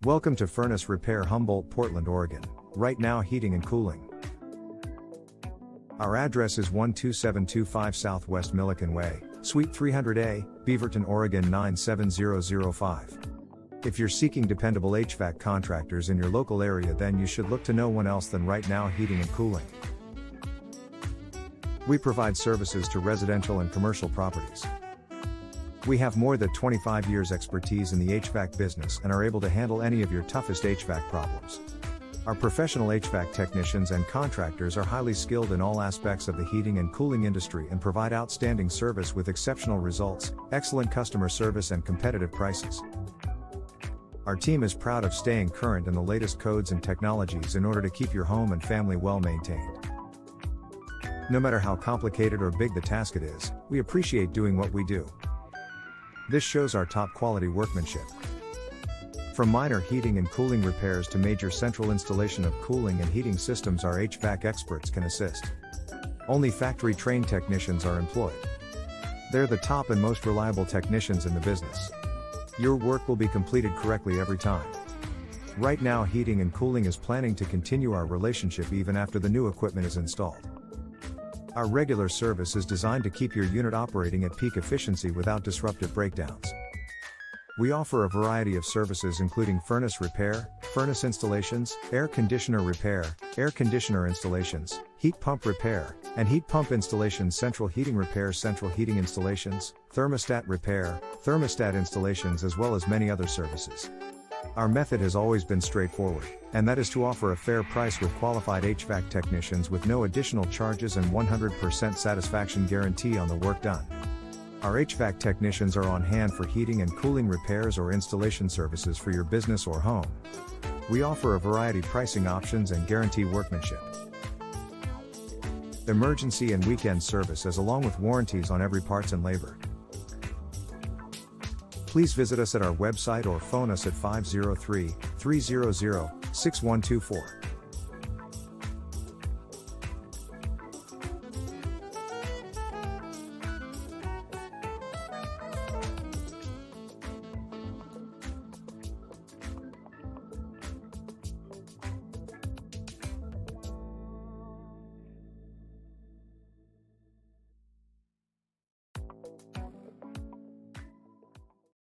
Welcome to Furnace Repair Humboldt, Portland, Oregon. Right Now Heating and Cooling. Our address is 12725 Southwest Millikan Way, Suite 300A, Beaverton, Oregon 97005. If you're seeking dependable HVAC contractors in your local area, then you should look to no one else than Right Now Heating and Cooling. We provide services to residential and commercial properties. We have more than 25 years expertise in the HVAC business and are able to handle any of your toughest HVAC problems. Our professional HVAC technicians and contractors are highly skilled in all aspects of the heating and cooling industry and provide outstanding service with exceptional results, excellent customer service and competitive prices. Our team is proud of staying current in the latest codes and technologies in order to keep your home and family well maintained. No matter how complicated or big the task it is, we appreciate doing what we do. This shows our top quality workmanship. From minor heating and cooling repairs to major central installation of cooling and heating systems, our HVAC experts can assist. Only factory-trained technicians are employed. They're the top and most reliable technicians in the business. Your work will be completed correctly every time. Right Now Heating and Cooling is planning to continue our relationship even after the new equipment is installed. Our regular service is designed to keep your unit operating at peak efficiency without disruptive breakdowns. We offer a variety of services including furnace repair, furnace installations, air conditioner repair, air conditioner installations, heat pump repair, and heat pump installations, central heating repair, central heating installations, thermostat repair, thermostat installations, as well as many other services. Our method has always been straightforward, and that is to offer a fair price with qualified HVAC technicians with no additional charges and 100% satisfaction guarantee on the work done. Our HVAC technicians are on hand for heating and cooling repairs or installation services for your business or home. We offer a variety of pricing options and guarantee workmanship. Emergency and weekend services along with warranties on every parts and labor. Please visit us at our website or phone us at 503-300-6124.